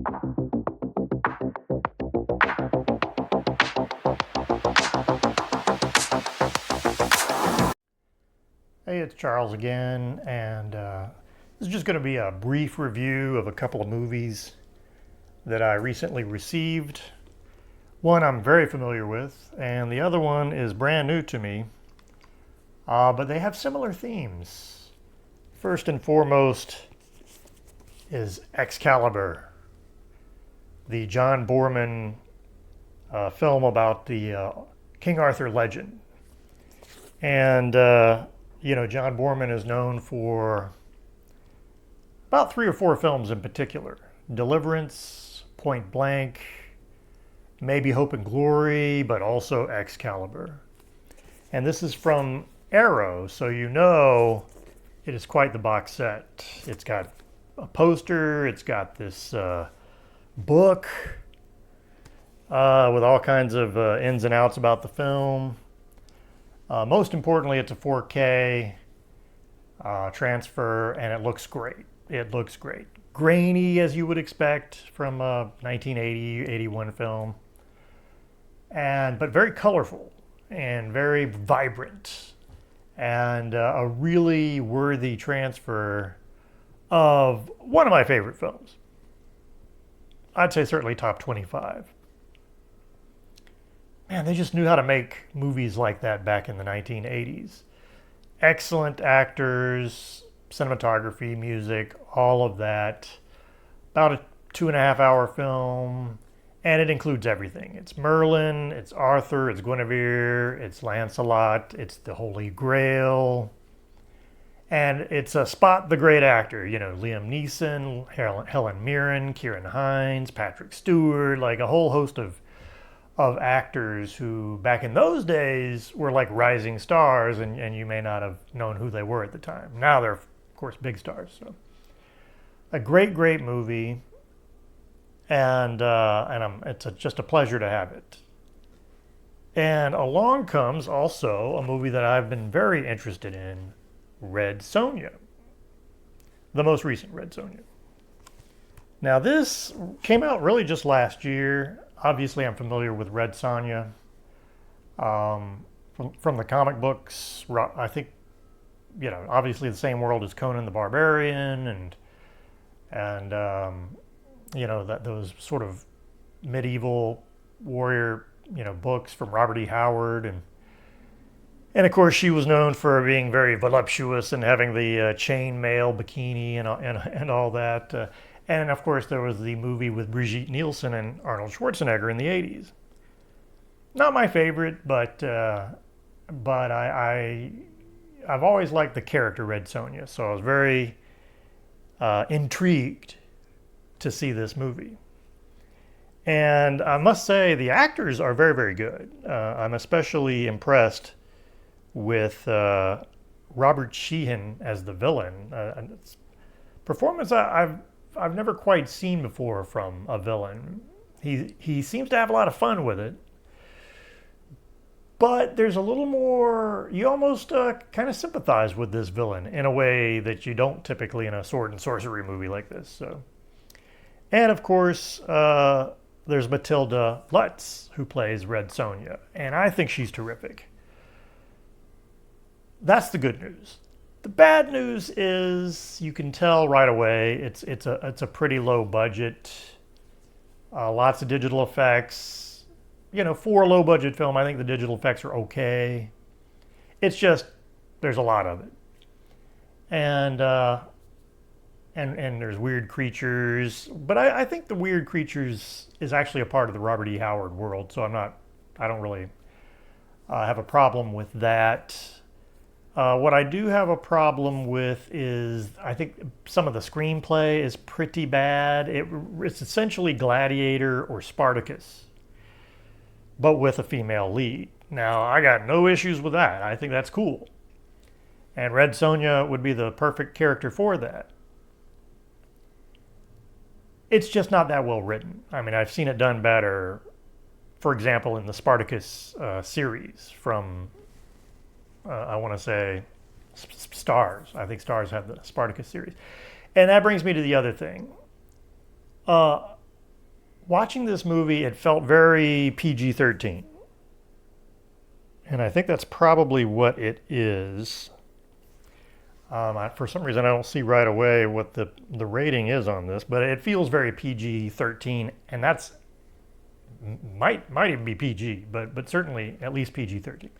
Hey, it's Charles again, and this is just going to be a brief review of a couple of movies that I recently received. One I'm very familiar with, and the other one is brand new to me, but they have similar themes. First and foremost is Excalibur, the John Boorman film about the King Arthur legend. And John Boorman is known for about 3 or 4 films in particular: Deliverance, Point Blank, maybe Hope and Glory, but also Excalibur. And this is from Arrow, so you know it is quite the box set. It's got a poster, it's got this book with all kinds of ins and outs about the film. Most importantly, it's a 4K transfer, and it looks great. It looks great. Grainy, as you would expect from a 1980-81 film, but very colorful and very vibrant, and a really worthy transfer of one of my favorite films. I'd say certainly top 25. Man, they just knew how to make movies like that back in the 1980s. Excellent actors, cinematography, music, all of that. About a 2.5-hour film, and it includes everything. It's Merlin, it's Arthur, it's Guinevere, it's Lancelot, it's the Holy Grail. And it's a spot the great actor, Liam Neeson, Helen Mirren, Kieran Hines, Patrick Stewart, like a whole host of actors who back in those days were like rising stars, and you may not have known who they were at the time. Now they're, of course, big stars. So a great movie, and it's just a pleasure to have it. And along comes also a movie that I've been very interested in, Red Sonja, the most recent Red Sonja. Now this came out really just last year. Obviously, I'm familiar with Red Sonja from the comic books. I think, obviously the same world as Conan the Barbarian, and those sort of medieval warrior, books from Robert E. Howard, and of course she was known for being very voluptuous and having the chainmail bikini and all that. And of course, there was the movie with Brigitte Nielsen and Arnold Schwarzenegger in the 80s. Not my favorite, but I've always liked the character Red Sonja, so I was very intrigued to see this movie. And I must say, the actors are very, very good. I'm especially impressed with Robert Sheehan as the villain. Performance I've never quite seen before from a villain. He seems to have a lot of fun with it, but there's a little more. You almost kind of sympathize with this villain in a way that you don't typically in a sword and sorcery movie like this. So, and of course, there's Matilda Lutz, who plays Red Sonja, and I think she's terrific. That's the good news. The bad news is you can tell right away it's a pretty low budget, lots of digital effects. For a low budget film, I think the digital effects are okay. It's just there's a lot of it, and there's weird creatures. But I think the weird creatures is actually a part of the Robert E. Howard world, so I don't really have a problem with that. What I do have a problem with is I think some of the screenplay is pretty bad. It's essentially Gladiator or Spartacus, but with a female lead. Now, I got no issues with that. I think that's cool. And Red Sonja would be the perfect character for that. It's just not that well written. I mean, I've seen it done better, for example, in the Spartacus series from I want to say Stars. I think Stars had the Spartacus series. And that brings me to the other thing. watching this movie, it felt very PG-13. And I think that's probably what it is. For some reason, I don't see right away what the rating is on this, but it feels very PG-13, and that's might even be PG, but certainly at least PG-13.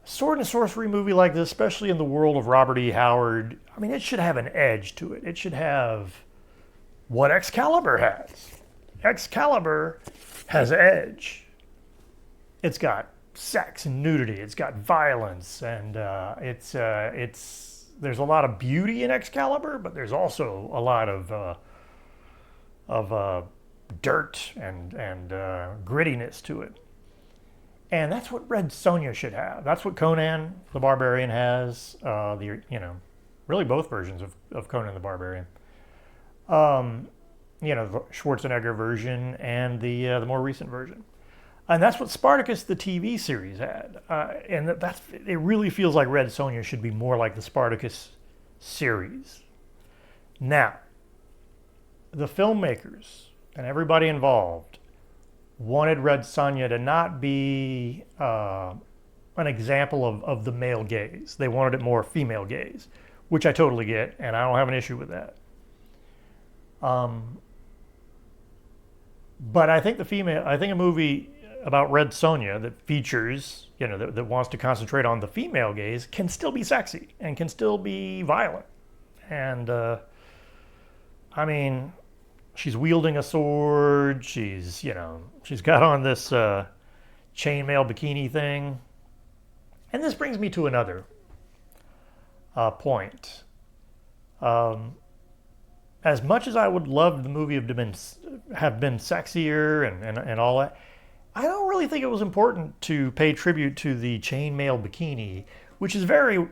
Sword and sorcery movie like this, especially in the world of Robert E. Howard, I mean, it should have an edge to it. It should have what Excalibur has. Excalibur has edge. It's got sex and nudity. It's got violence, and it's there's a lot of beauty in Excalibur, but there's also a lot of dirt and grittiness to it. And that's what Red Sonja should have. That's what Conan the Barbarian has. Really both versions of Conan the Barbarian. The Schwarzenegger version and the more recent version. And that's what Spartacus, the TV series, had. And it really feels like Red Sonja should be more like the Spartacus series. Now, the filmmakers and everybody involved wanted Red Sonja to not be an example of the male gaze. They wanted it more female gaze, which I totally get, and I don't have an issue with that. But I think a movie about Red Sonja that features, that wants to concentrate on the female gaze can still be sexy and can still be violent. And, she's wielding a sword. She's got on this chainmail bikini thing. And this brings me to another point. As much as I would love the movie have been sexier and all that, I don't really think it was important to pay tribute to the chainmail bikini, which is very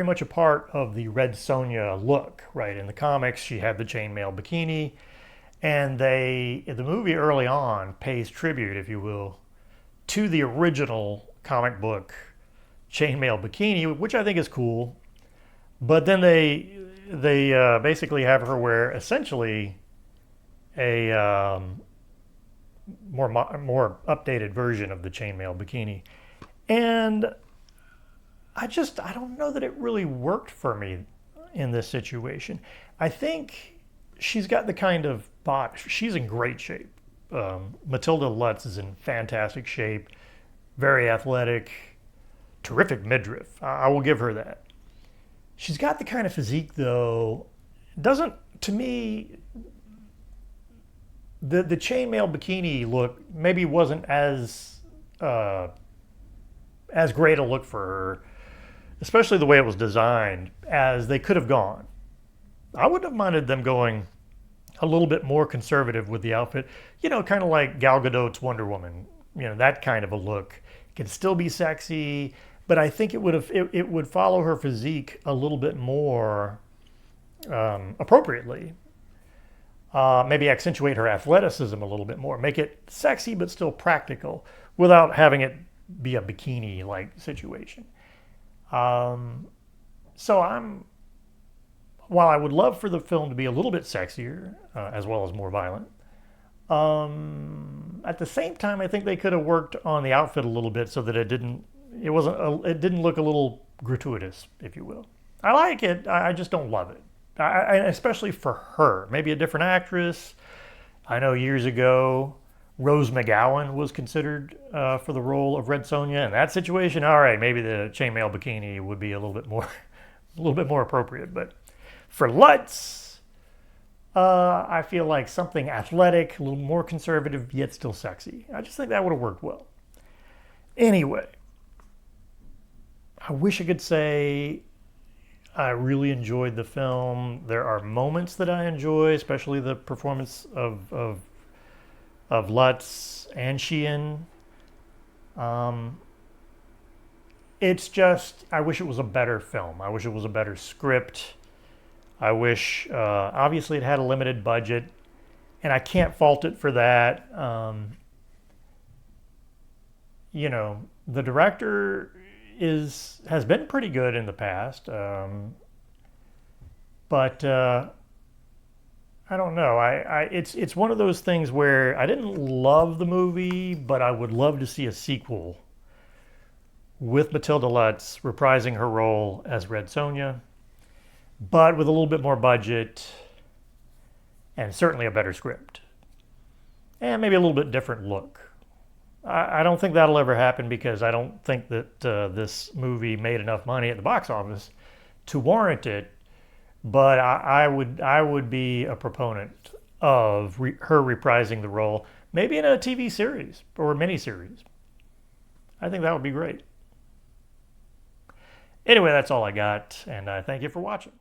much a part of the Red Sonja look, right? In the comics, she had the chainmail bikini, and the movie early on pays tribute, if you will, to the original comic book chainmail bikini, which I think is cool. But then they basically have her wear essentially a more updated version of the chainmail bikini, and I don't know that it really worked for me in this situation. I think she's got the kind of body. She's in great shape. Matilda Lutz is in fantastic shape, very athletic, terrific midriff. I will give her that. She's got the kind of physique, though, to me, the chainmail bikini look maybe wasn't as great a look for her, especially the way it was designed, as they could have gone. I wouldn't have minded them going a little bit more conservative with the outfit, kind of like Gal Gadot's Wonder Woman, that kind of a look. It can still be sexy, but I think it would follow her physique a little bit more appropriately. Maybe accentuate her athleticism a little bit more. Make it sexy but still practical without having it be a bikini-like situation. While I would love for the film to be a little bit sexier, as well as more violent, at the same time, I think they could have worked on the outfit a little bit so that it didn't look a little gratuitous, if you will. I like it. I just don't love it. Especially for her. Maybe a different actress. I know years ago, Rose McGowan was considered for the role of Red Sonja. In that situation, all right, maybe the chainmail bikini would be a little bit more appropriate. But for Lutz, I feel like something athletic, a little more conservative, yet still sexy. I just think that would have worked well. Anyway, I wish I could say I really enjoyed the film. There are moments that I enjoy, especially the performance of Lutz and Sheehan. It's just, I wish it was a better film. I wish it was a better script. I wish, obviously it had a limited budget, and I can't fault it for that. The director has been pretty good in the past, but I don't know. It's one of those things where I didn't love the movie, but I would love to see a sequel with Matilda Lutz reprising her role as Red Sonja, but with a little bit more budget and certainly a better script and maybe a little bit different look. I don't think that'll ever happen because I don't think that this movie made enough money at the box office to warrant it. But I would be a proponent of her reprising the role, maybe in a TV series or a miniseries. I think that would be great. Anyway, that's all I got, and I thank you for watching.